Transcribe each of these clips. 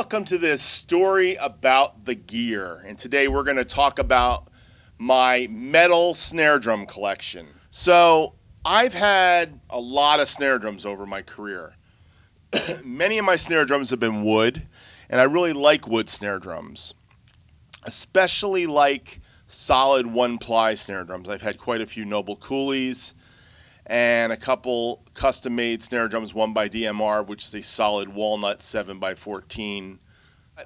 Welcome to this story about the gear. And today we're going to talk about my metal snare drum collection. So I've had a lot of snare drums over my career. Many of my snare drums have been wood, and I really like wood snare drums. Especially like solid one-ply snare drums. I've had quite a few Noble Cooleys and a couple custom-made snare drums, one by DMR, which is a solid walnut 7x14.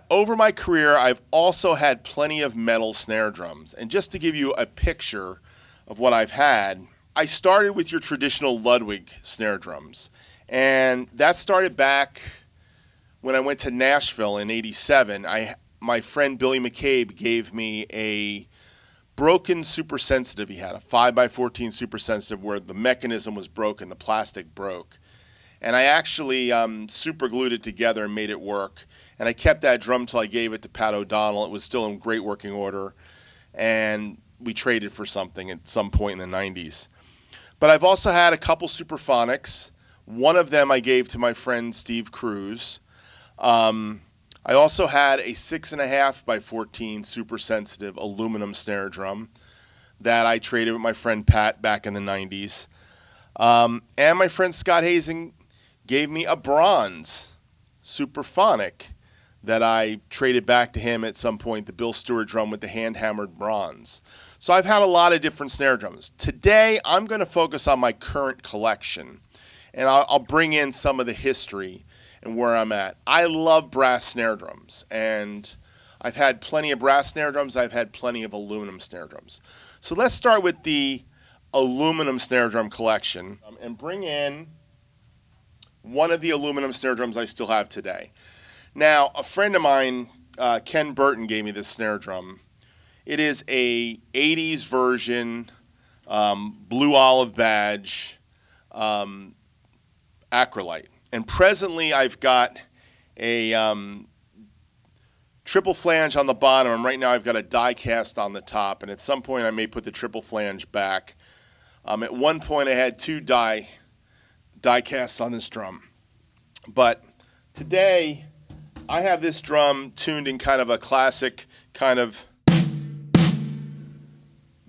Over my career, I've also had plenty of metal snare drums. And just to give you a picture of what I've had, I started with your traditional Ludwig snare drums. And that started back when I went to Nashville in '87. My friend Billy McCabe gave me a broken super sensitive. He had a 5x14 super sensitive where the mechanism was broken, the plastic broke. And I actually super glued it together and made it work. And I kept that drum till I gave it to Pat O'Donnell. It was still in great working order. And we traded for something at some point in the 90s. But I've also had a couple Superphonics. One of them I gave to my friend Steve Cruz. I also had a 6.5x14 super sensitive aluminum snare drum that I traded with my friend Pat back in the 90s. And my friend Scott Hazing gave me a bronze Superphonic that I traded back to him at some point, the Bill Stewart drum with the hand-hammered bronze. So I've had a lot of different snare drums. Today, I'm going to focus on my current collection, and I'll bring in some of the history and where I'm at. I love brass snare drums, and I've had plenty of brass snare drums. I've had plenty of aluminum snare drums. So let's start with the aluminum snare drum collection and bring in one of the aluminum snare drums I still have today. Now, a friend of mine, Ken Burton, gave me this snare drum. It is a 80s version, blue olive badge, acrylite. And presently, I've got a triple flange on the bottom, and right now I've got a die cast on the top. And at some point, I may put the triple flange back. At one point, I had two die casts on this drum. But today, I have this drum tuned in kind of a classic, kind of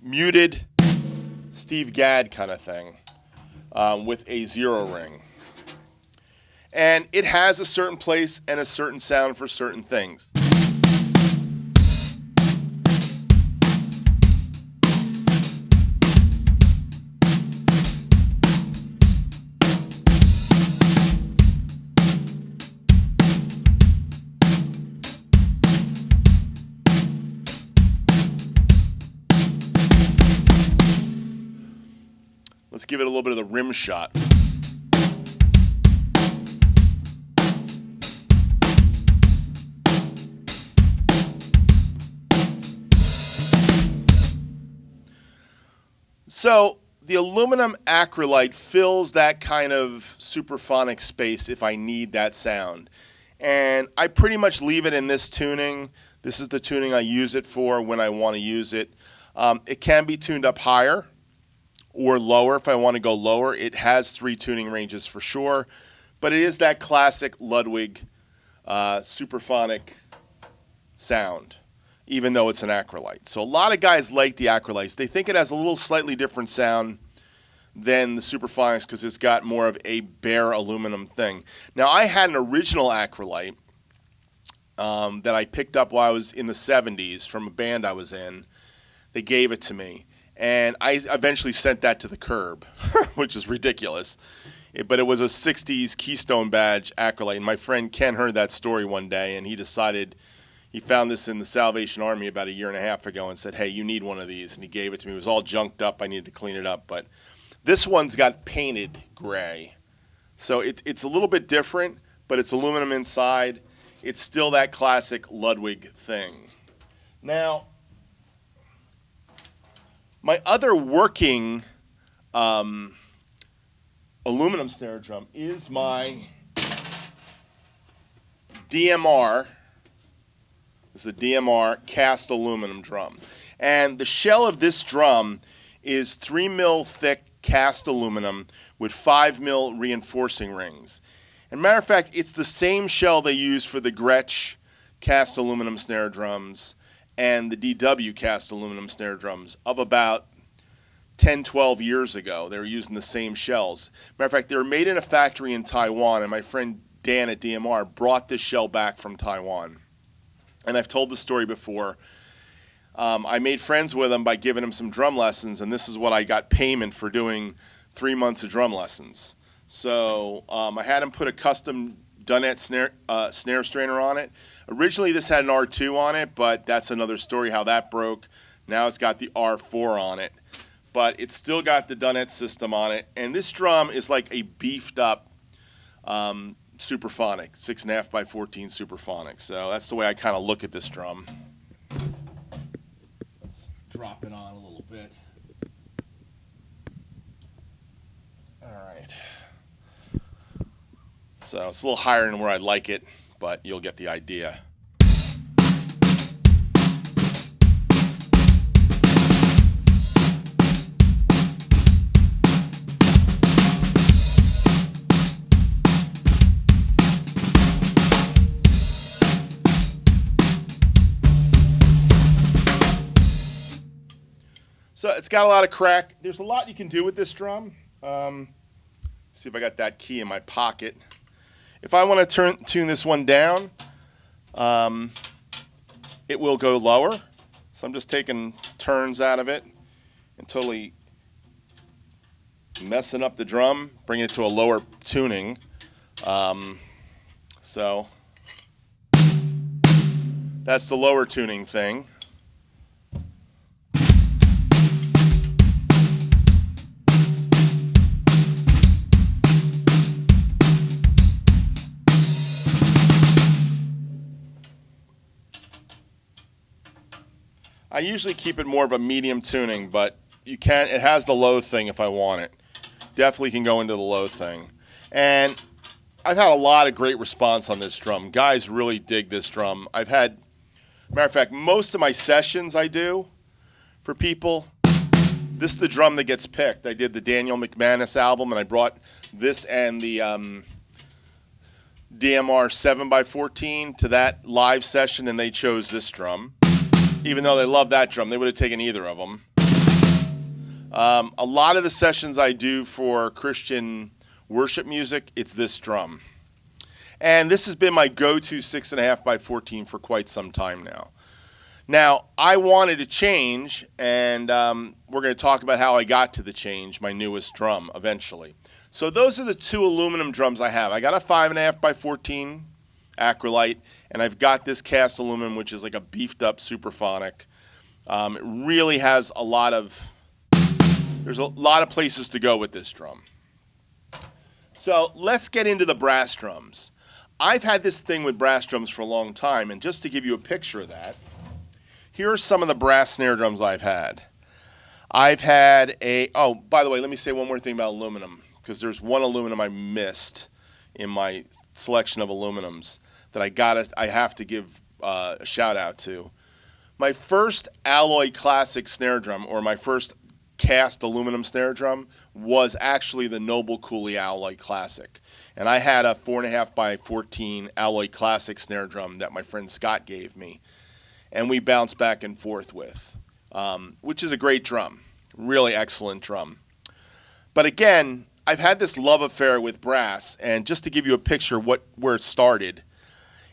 muted Steve Gadd kind of thing with a zero ring. And it has a certain place and a certain sound for certain things. Let's give it a little bit of the rim shot. So the aluminum acrylite fills that kind of superphonic space if I need that sound. And I pretty much leave it in this tuning. This is the tuning I use it for when I want to use it. It can be tuned up higher or lower if I want to go lower. It has 3 tuning ranges for sure. But it is that classic Ludwig superphonic sound, even though it's an acrylite. So a lot of guys like the acrylites. They think it has a little slightly different sound than the Superphonics because it's got more of a bare aluminum thing. Now, I had an original acrylite that I picked up while I was in the 70s from a band I was in. They gave it to me, and I eventually sent that to the curb, which is ridiculous. But it was a 60s Keystone badge acrylite, and my friend Ken heard that story one day, and he decided... He found this in the Salvation Army about 1.5 years ago and said, hey, you need one of these. And he gave it to me. It was all junked up. I needed to clean it up. But this one's got painted gray. So it's a little bit different, but it's aluminum inside. It's still that classic Ludwig thing. Now, my other working aluminum snare drum is my DMR. This is a DMR cast aluminum drum. And the shell of this drum is 3 mil thick cast aluminum with 5 mil reinforcing rings. And matter of fact, it's the same shell they use for the Gretsch cast aluminum snare drums and the DW cast aluminum snare drums of about 10, 12 years ago. They were using the same shells. Matter of fact, they were made in a factory in Taiwan, and my friend Dan at DMR brought this shell back from Taiwan. And I've told the story before. I made friends with him by giving him some drum lessons, and this is what I got payment for doing 3 months of drum lessons. So I had him put a custom Dunnet snare strainer on it. Originally this had an R2 on it, but that's another story how that broke. Now it's got the R4 on it. But it's still got the Dunnet system on it. And this drum is like a beefed up Superphonic, 6.5 by 14 Superphonic. So that's the way I kind of look at this drum. Let's drop it on a little bit. All right. So it's a little higher than where I'd like it, but you'll get the idea. So it's got a lot of crack. There's a lot you can do with this drum. See if I got that key in my pocket. If I want to tune this one down, it will go lower. So I'm just taking turns out of it and totally messing up the drum, bringing it to a lower tuning. So that's the lower tuning thing. I usually keep it more of a medium tuning, but you can. It has the low thing if I want it. Definitely can go into the low thing. And I've had a lot of great response on this drum. Guys really dig this drum. I've had, matter of fact, most of my sessions I do for people, this is the drum that gets picked. I did the Daniel McManus album, and I brought this and the DMR 7x14 to that live session, and they chose this drum. Even though they love that drum, they would have taken either of them. A lot of the sessions I do for Christian worship music, it's this drum. And this has been my go-to 6.5 by 14 for quite some time now. Now, I wanted to change, and we're going to talk about how I got to the change, my newest drum, eventually. So those are the two aluminum drums I have. I got a 5.5 by 14 acrylite, and I've got this cast aluminum, which is like a beefed up Superphonic. It really has there's a lot of places to go with this drum. So let's get into the brass drums. I've had this thing with brass drums for a long time, and just to give you a picture of that, here are some of the brass snare drums I've had. I've had by the way, let me say one more thing about aluminum, because there's one aluminum I missed in my selection of aluminums that I have to give a shout out to. My first alloy classic snare drum, or my first cast aluminum snare drum, was actually the Noble Cooley Alloy Classic. And I had a 4.5 by 14 Alloy Classic snare drum that my friend Scott gave me. And we bounced back and forth with, which is a great drum. Really excellent drum. But again, I've had this love affair with brass, and just to give you a picture where it started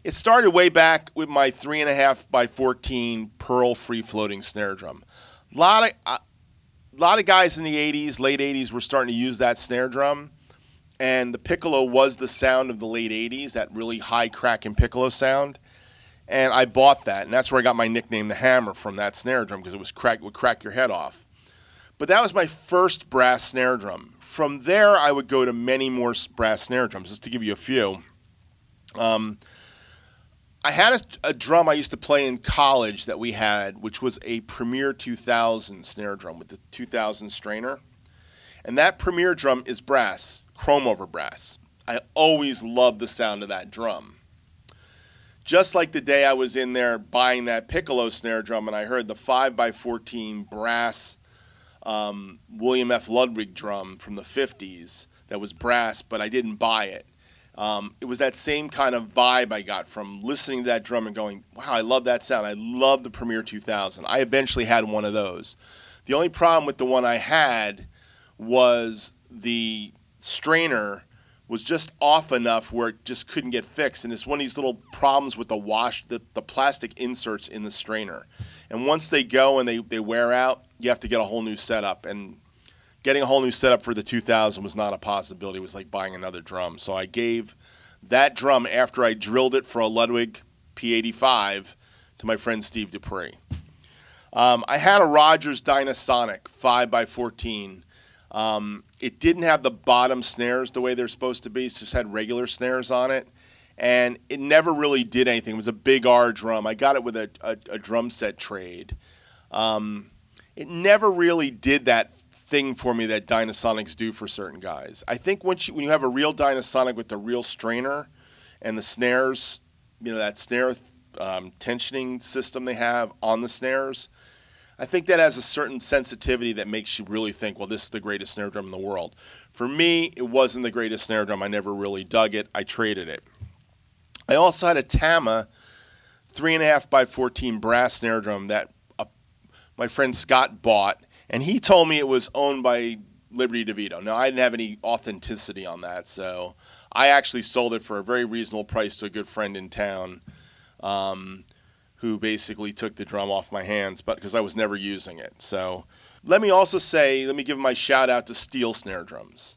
way back with my 3.5 by 14 Pearl free-floating snare drum. A lot of guys in the 80s, late 80s, were starting to use that snare drum, and the piccolo was the sound of the late 80s, that really high cracking piccolo sound, and I bought that, and that's where I got my nickname, the Hammer, from that snare drum, because it would crack your head off. But that was my first brass snare drum. From there, I would go to many more brass snare drums, just to give you a few. I had a drum I used to play in college that we had, which was a Premier 2000 snare drum with the 2000 strainer. And that Premier drum is brass, chrome over brass. I always loved the sound of that drum. Just like the day I was in there buying that piccolo snare drum and I heard the 5x14 brass William F. Ludwig drum from the 50s that was brass, but I didn't buy it. It was that same kind of vibe I got from listening to that drum and going, wow, I love that sound. I love the Premier 2000. I eventually had one of those. The only problem with the one I had was the strainer was just off enough where it just couldn't get fixed. And it's one of these little problems with the plastic inserts in the strainer. And once they go and they wear out, you have to get a whole new setup. And getting a whole new setup for the 2000 was not a possibility. It was like buying another drum. So I gave that drum, after I drilled it for a Ludwig P85, to my friend Steve Dupree. I had a Rogers Dynasonic 5x14. It didn't have the bottom snares the way they're supposed to be. It just had regular snares on it. And it never really did anything. It was a big R drum. I got it with a drum set trade. It never really did that thing for me that Dynasonics do for certain guys. I think when you have a real Dynasonic with the real strainer and the snares, that snare tensioning system they have on the snares, I think that has a certain sensitivity that makes you really think, well, this is the greatest snare drum in the world. For me, it wasn't the greatest snare drum. I never really dug it. I traded it. I also had a Tama 3.5x14 brass snare drum that my friend Scott bought, and he told me it was owned by Liberty DeVito. Now, I didn't have any authenticity on that, so I actually sold it for a very reasonable price to a good friend in town, who basically took the drum off my hands, but because I was never using it. So let me give my shout out to steel snare drums.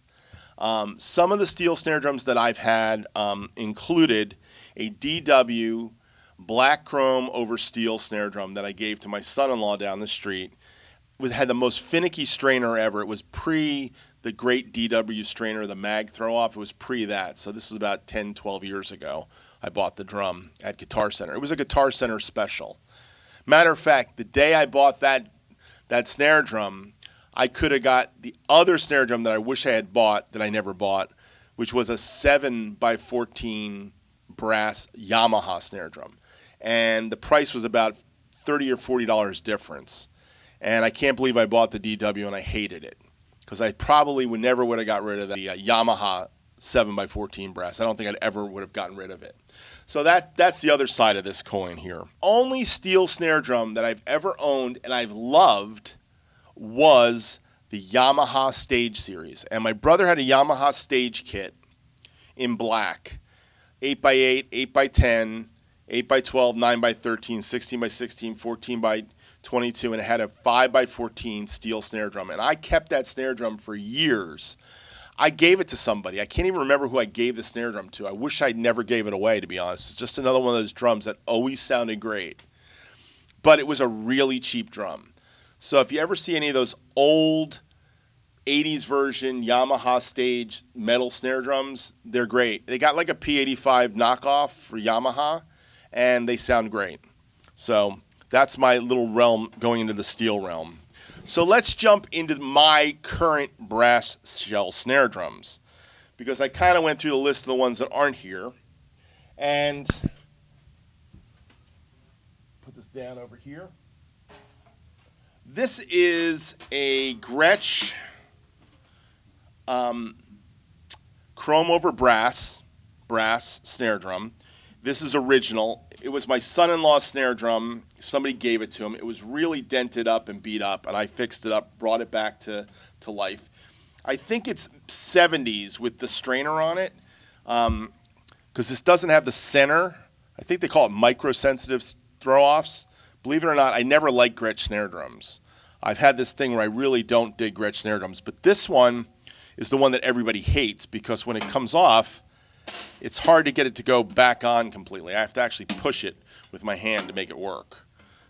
Some of the steel snare drums that I've had included a DW black chrome over steel snare drum that I gave to my son-in-law down the street. It had the most finicky strainer ever. It was pre the great DW strainer, the mag throw-off. It was pre that. So this was about 10, 12 years ago. I bought the drum at Guitar Center. It was a Guitar Center special. Matter of fact, the day I bought that snare drum, I could have got the other snare drum that I wish I had bought that I never bought, which was a 7x14 brass Yamaha snare drum. And the price was about $30 or $40 difference. And I can't believe I bought the DW and I hated it, because I probably would have got rid of the Yamaha 7x14 brass. I don't think I'd ever would have gotten rid of it. So that's the other side of this coin here. Only steel snare drum that I've ever owned and I've loved was the Yamaha Stage Series. And my brother had a Yamaha Stage kit in black. 8x8, 8x10, 8x12, 9x13, 16x16, 14x22, and it had a 5x14 steel snare drum. And I kept that snare drum for years. I gave it to somebody. I can't even remember who I gave the snare drum to. I wish I never gave it away, to be honest. It's just another one of those drums that always sounded great. But it was a really cheap drum. So if you ever see any of those old 80s version Yamaha Stage metal snare drums, they're great. They got like a P85 knockoff for Yamaha, and they sound great. So that's my little realm going into the steel realm. So let's jump into my current brass shell snare drums, because I kind of went through the list of the ones that aren't here. And put this down over here. This is a Gretsch chrome over brass snare drum. This is original. It was my son-in-law's snare drum. Somebody gave it to him. It was really dented up and beat up, and I fixed it up, brought it back to life. I think it's 70s with the strainer on it, because this doesn't have the center. I think they call it micro-sensitive throw-offs. Believe it or not, I never liked Gretsch snare drums. I've had this thing where I really don't dig Gretsch snare drums, but this one is the one that everybody hates, because when it comes off, it's hard to get it to go back on completely. I have to actually push it with my hand to make it work,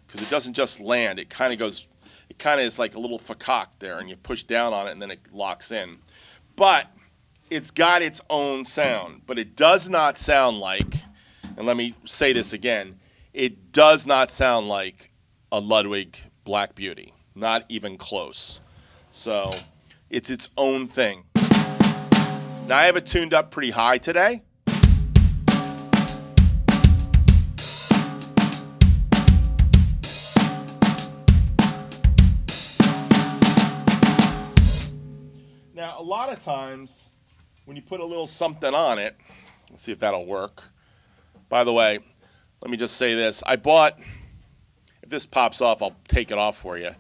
because it doesn't just land. It kind of is like a little fakak there, and you push down on it and then it locks in. But it's got its own sound, but it does not sound like, and let me say this again, it does not sound like a Ludwig Black Beauty, not even close. So it's its own thing. Now, I have it tuned up pretty high today. Now, a lot of times when you put a little something on it, Let's see if that'll work. By the way, let me just say this. I bought, if this pops off, I'll take it off for you.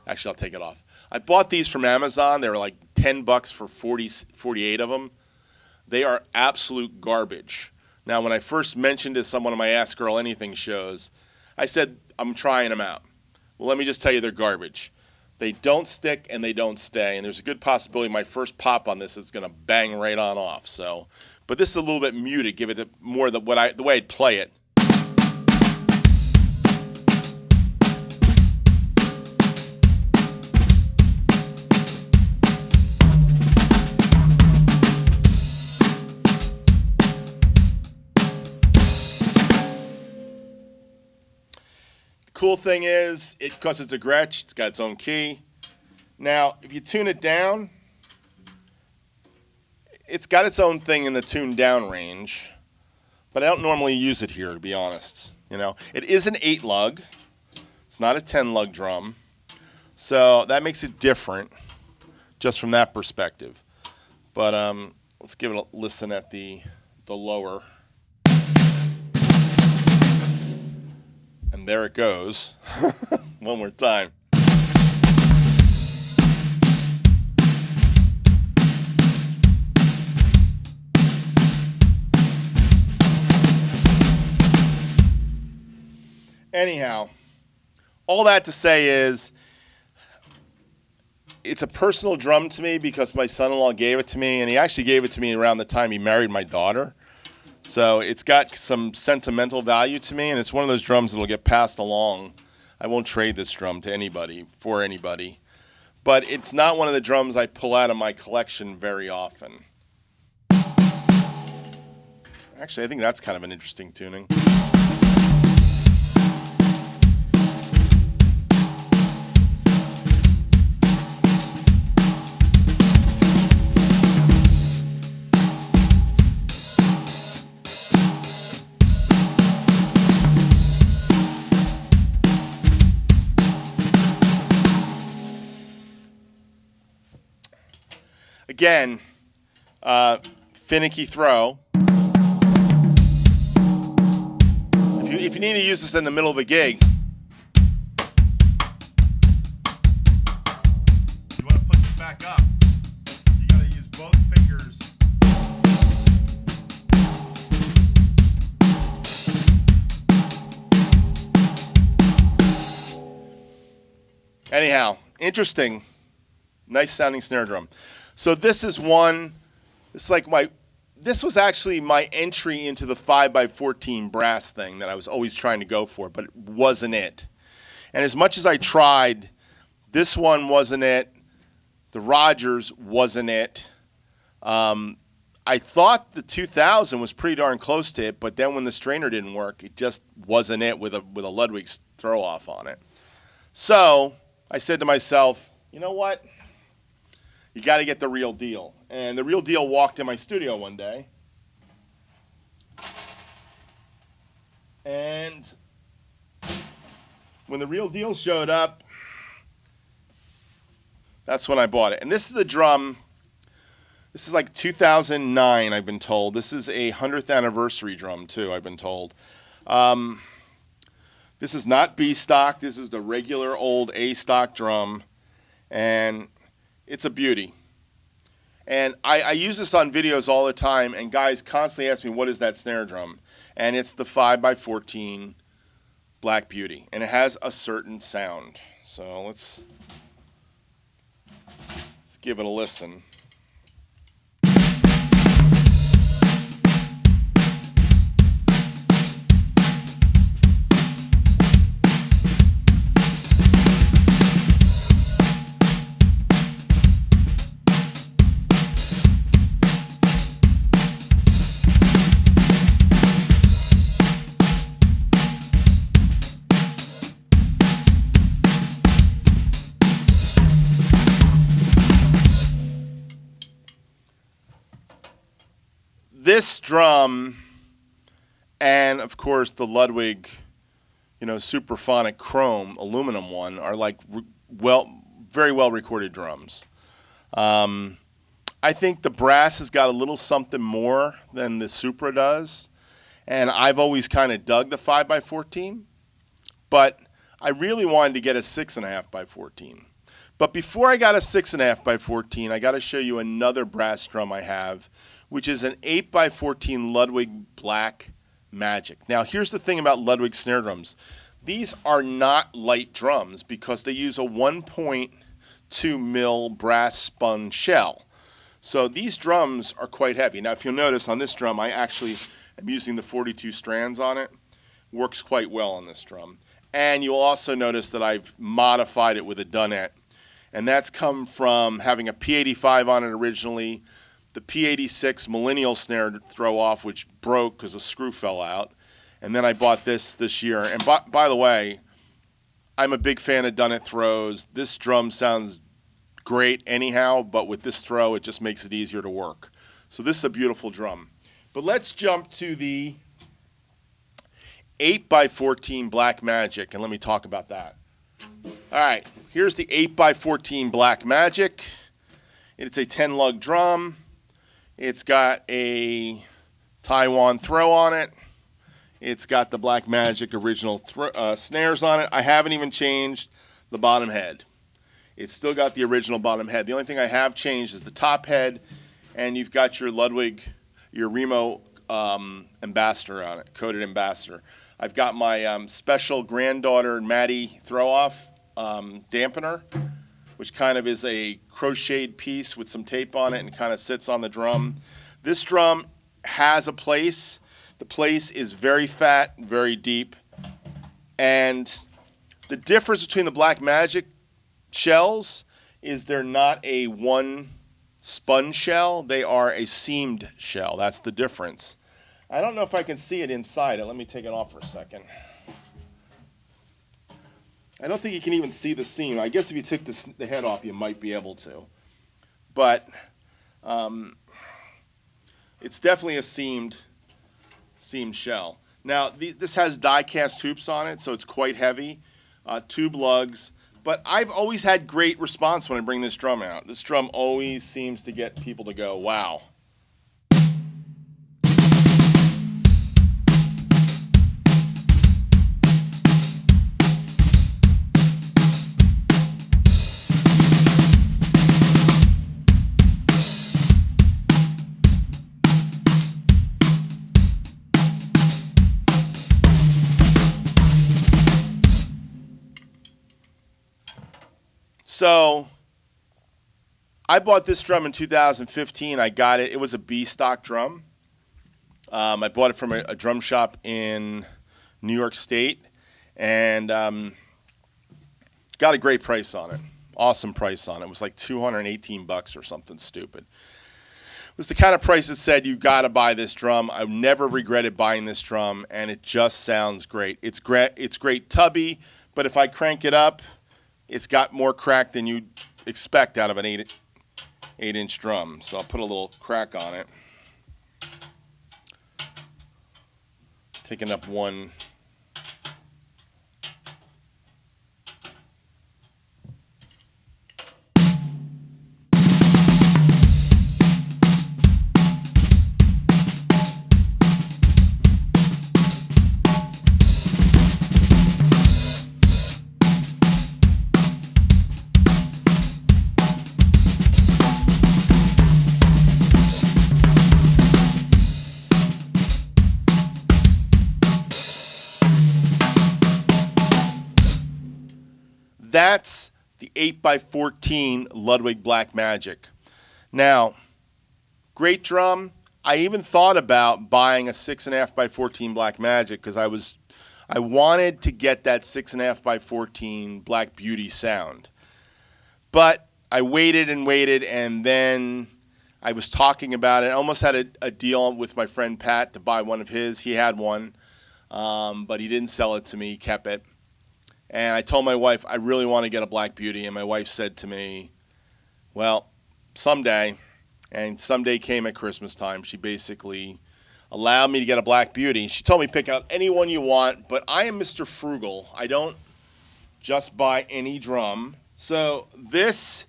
Actually, I'll take it off. I bought these from Amazon. They were like $10 for 48 of them. They are absolute garbage. Now, when I first mentioned to someone on my Ask Earl Anything shows, I said, I'm trying them out. Well, let me just tell you, they're garbage. They don't stick and they don't stay, and there's a good possibility my first pop on this is going to bang right on off. So, but this is a little bit muted. Give it more the way I'd play it. Cool thing is, because it's a Gretsch, it's got its own key. Now, if you tune it down, it's got its own thing in the tune down range, but I don't normally use it here, to be honest. You know, it is an 8-lug. It's not a 10-lug drum, so that makes it different, just from that perspective. But let's give it a listen at the lower. And there it goes. One more time. Anyhow, all that to say is, it's a personal drum to me because my son-in-law gave it to me, and he actually gave it to me around the time he married my daughter. So it's got some sentimental value to me, and it's one of those drums that will get passed along. I won't trade this drum to anybody, for anybody. But it's not one of the drums I pull out of my collection very often. Actually, I think that's kind of an interesting tuning. Again, finicky throw. If you need to use this in the middle of a gig, you want to put this back up, you got to use both fingers. Anyhow, interesting, nice sounding snare drum. So this is one, this was actually my entry into the 5x14 brass thing that I was always trying to go for, but it wasn't it. And as much as I tried, this one wasn't it. The Rogers wasn't it. I thought the 2000 was pretty darn close to it, but then when the strainer didn't work, it just wasn't it with a Ludwig throw off on it. So I said to myself, you know what? You got to get the real deal. And the real deal walked in my studio one day. And when the real deal showed up, that's when I bought it. And this is a drum. This is like 2009, I've been told. This is a 100th anniversary drum, too, I've been told. This is not B stock. This is the regular old A stock drum. And it's a beauty. And I use this on videos all the time, and guys constantly ask me, what is that snare drum? And it's the 5x14 Black Beauty. And it has a certain sound. So let's give it a listen. This drum, and of course the Ludwig, Superphonic Chrome aluminum one, are like very well recorded drums. I think the brass has got a little something more than the Supra does. And I've always kind of dug the 5x14. But I really wanted to get a 6.5x14. But before I got a 6.5x14, I got to show you another brass drum I have, which is an 8x14 Ludwig Blackmagic. Now, here's the thing about Ludwig snare drums. These are not light drums because they use a 1.2 mil brass spun shell. So these drums are quite heavy. Now, if you'll notice on this drum, I actually am using the 42 strands on it. Works quite well on this drum. And you'll also notice that I've modified it with a Dunnet. And that's come from having a P85 on it originally, the P86 Millennial snare throw off, which broke because a screw fell out. And then I bought this year. And by the way, I'm a big fan of Dunnet throws. This drum sounds great anyhow, but with this throw, it just makes it easier to work. So this is a beautiful drum. But let's jump to the 8x14 Blackmagic, and let me talk about that. All right, here's the 8x14 Blackmagic. It's a 10-lug drum. It's got a Taiwan throw on it. It's got the Blackmagic original snares on it. I haven't even changed the bottom head. It's still got the original bottom head. The only thing I have changed is the top head, and you've got your Ludwig, your Remo ambassador on it, coated ambassador. I've got my special granddaughter Maddie throw-off dampener, which kind of is a crocheted piece with some tape on it and kind of sits on the drum. This drum has a place. The place is very fat, very deep. And the difference between the Blackmagic shells is they're not a one spun shell. They are a seamed shell. That's the difference. I don't know if I can see it inside it. Let me take it off for a second. I don't think you can even see the seam. I guess if you took the head off, you might be able to. But it's definitely a seamed shell. Now, this has die-cast hoops on it, so it's quite heavy. Tube lugs. But I've always had great response when I bring this drum out. This drum always seems to get people to go, wow. So I bought this drum in 2015. I got it. It was a B stock drum. I bought it from a drum shop in New York State, and got a great price on it. Awesome price on it. It was like $218 or something stupid. It was the kind of price that said you got to buy this drum. I've never regretted buying this drum, and it just sounds great. It's great tubby, but if I crank it up, it's got more crack than you'd expect out of an 8-inch drum. So I'll put a little crack on it. Taking up one. That's the 8x14 Ludwig Blackmagic. Now, great drum. I even thought about buying a 6.5x14 Blackmagic because I wanted to get that 6.5x14 Black Beauty sound. But I waited and waited, and then I was talking about it. I almost had a deal with my friend Pat to buy one of his. He had one, but he didn't sell it to me. He kept it. And I told my wife, I really want to get a Black Beauty. And my wife said to me, well, someday. And someday came at Christmas time. She basically allowed me to get a Black Beauty. She told me pick out any one you want, but I am Mr. Frugal. I don't just buy any drum. So this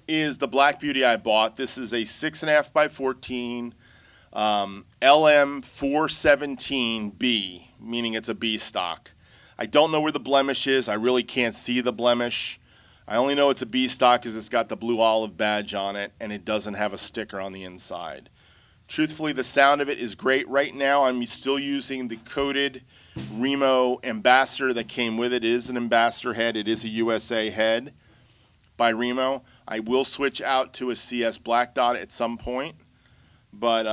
is the Black Beauty I bought. This is a 6.5 by 14 LM417B, meaning it's a B stock. I don't know where the blemish is. I really can't see the blemish. I only know it's a B stock because it's got the blue olive badge on it, and it doesn't have a sticker on the inside. Truthfully, the sound of it is great. Right now, I'm still using the coated Remo Ambassador that came with it. It is an Ambassador head. It is a USA head by Remo. I will switch out to a CS Black Dot at some point, but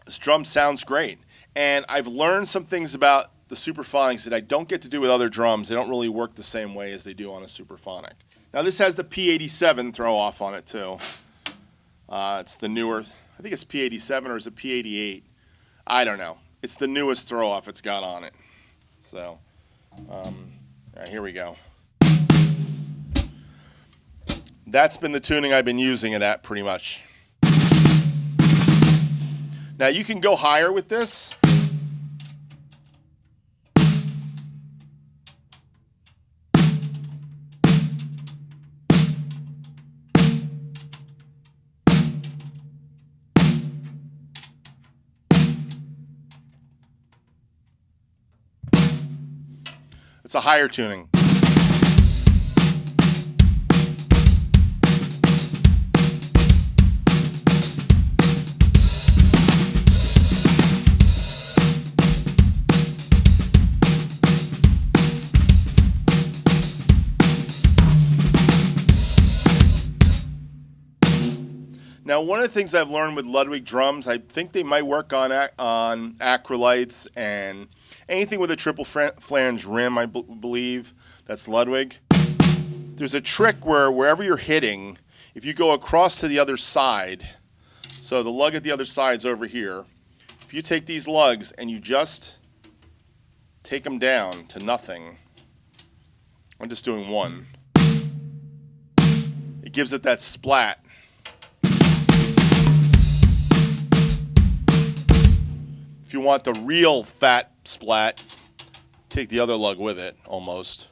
this drum sounds great. And I've learned some things about the Superphonics that I don't get to do with other drums. They don't really work the same way as they do on a Superphonic. Now this has the P87 throw off on it too. It's the newer, I think it's P87 or is it P88? I don't know. It's the newest throw off it's got on it. So, all right, here we go. That's been the tuning I've been using it at pretty much. Now you can go higher with this. It's a higher tuning. Now, one of the things I've learned with Ludwig drums, I think they might work on acrylites and anything with a triple flange rim, I believe. That's Ludwig. There's a trick where wherever you're hitting, if you go across to the other side, so the lug at the other side's over here, if you take these lugs and you just take them down to nothing, I'm just doing one, it gives it that splat. If you want the real fat splat, take the other lug with it, almost.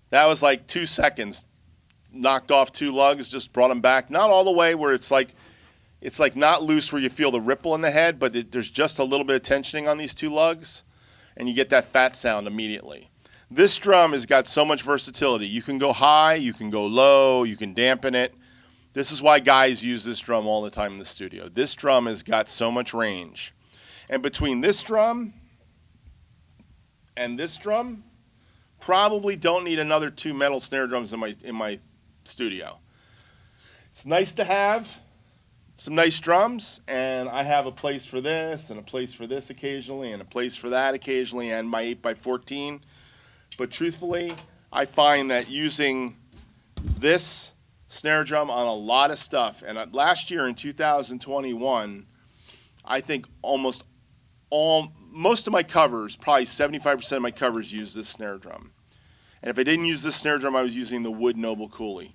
That was like 2 seconds. Knocked off 2 lugs, just brought them back. Not all the way where it's like not loose where you feel the ripple in the head, but there's just a little bit of tensioning on these 2 lugs, and you get that fat sound immediately. This drum has got so much versatility. You can go high, you can go low, you can dampen it. This is why guys use this drum all the time in the studio. This drum has got so much range. And between this drum and this drum, probably don't need another 2 metal snare drums in my studio. It's nice to have some nice drums, and I have a place for this and a place for this occasionally and a place for that occasionally and my 8x14. But truthfully, I find that using this snare drum on a lot of stuff, and last year in 2021, I think most of my covers, probably 75% of my covers used this snare drum. And if I didn't use this snare drum, I was using the Wood Noble Cooley.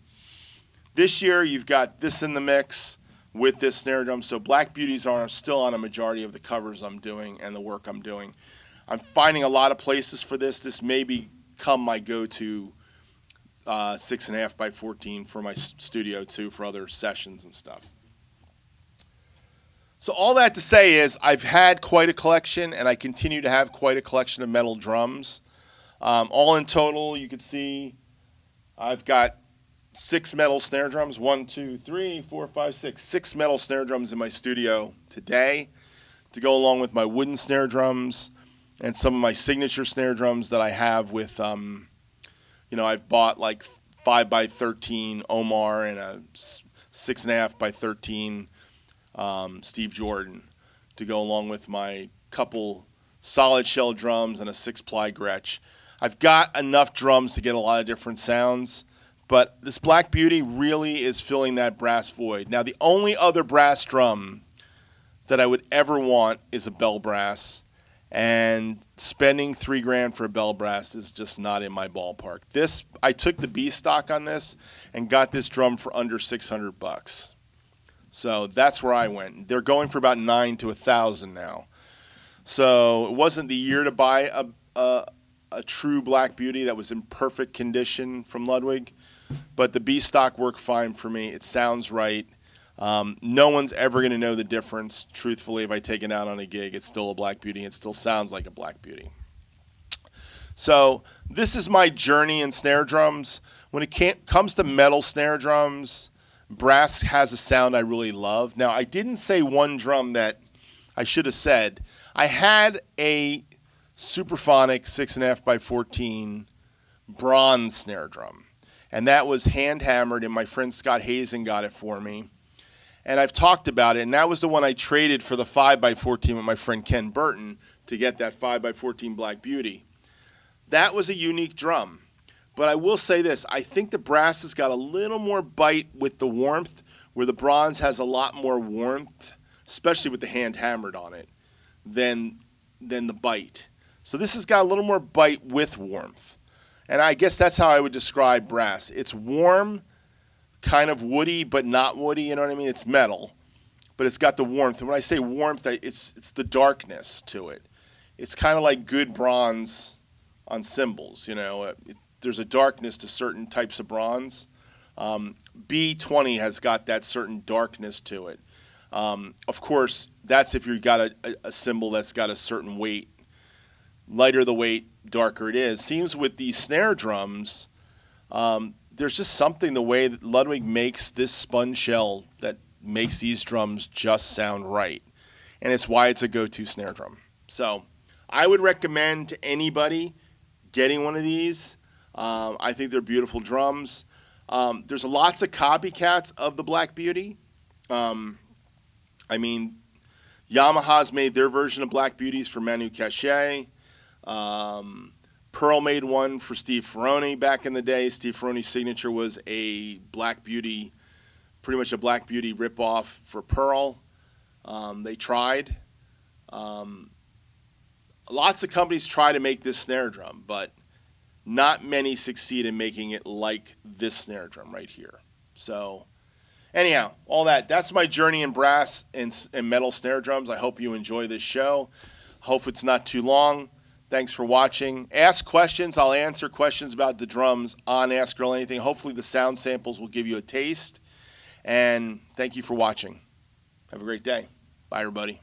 This year, you've got this in the mix with this snare drum, so Black Beauties are still on a majority of the covers I'm doing and the work I'm doing. I'm finding a lot of places for this. This may become my go-to 6.5 by 14 for my studio too, for other sessions and stuff. So all that to say is I've had quite a collection, and I continue to have quite a collection of metal drums. All in total, you can see I've got 6 metal snare drums. 1, 2, 3, 4, 5, 6. 6 metal snare drums in my studio today to go along with my wooden snare drums and some of my signature snare drums that I have with, I've bought like 5 by 13 Omar and a 6.5 by 13 Steve Jordan to go along with my couple solid shell drums and a 6-ply Gretsch. I've got enough drums to get a lot of different sounds. But this Black Beauty really is filling that brass void. Now, the only other brass drum that I would ever want is a bell brass. And spending $3,000 for a bell brass is just not in my ballpark. I took the B stock on this and got this drum for under $600. So that's where I went. They're going for about $900 to $1,000 now. So it wasn't the year to buy a true Black Beauty that was in perfect condition from Ludwig, but the B stock worked fine for me. It sounds right. No one's ever going to know the difference, truthfully. If I take it out on a gig, it's still a Black Beauty. It still sounds like a Black Beauty. So this is my journey in snare drums. When it comes to metal snare drums, brass has a sound I really love. Now, I didn't say one drum that I should have said. I had a Superphonic 6.5x14 bronze snare drum, and that was hand hammered, and my friend Scott Hazen got it for me. And I've talked about it, and that was the one I traded for the 5x14 with my friend Ken Burton to get that 5x14 Black Beauty. That was a unique drum. But I will say this, I think the brass has got a little more bite with the warmth, where the bronze has a lot more warmth, especially with the hand hammered on it, than the bite. So this has got a little more bite with warmth. And I guess that's how I would describe brass. It's warm, kind of woody, but not woody, you know what I mean? It's metal, but it's got the warmth. And when I say warmth, it's the darkness to it. It's kind of like good bronze on cymbals, you know. There's a darkness to certain types of bronze. B20 has got that certain darkness to it. Of course, that's if you've got a cymbal that's got a certain weight. Lighter the weight, darker it is. Seems with these snare drums, there's just something the way that Ludwig makes this sponge shell that makes these drums just sound right. And it's why it's a go-to snare drum. So I would recommend to anybody getting one of these. I think they're beautiful drums. There's lots of copycats of the Black Beauty. I mean, Yamaha's made their version of Black Beauties for Manu Katché. Pearl made one for Steve Ferrone back in the day. Steve Ferrone's signature was a Black Beauty, pretty much a Black Beauty ripoff for Pearl. They tried. Lots of companies try to make this snare drum, but not many succeed in making it like this snare drum right here. So anyhow, that's my journey in brass and metal snare drums. I hope you enjoy this show. Hope it's not too long. Thanks for watching. Ask questions. I'll answer questions about the drums on Ask Earl Anything. Hopefully the sound samples will give you a taste. And thank you for watching. Have a great day. Bye, everybody.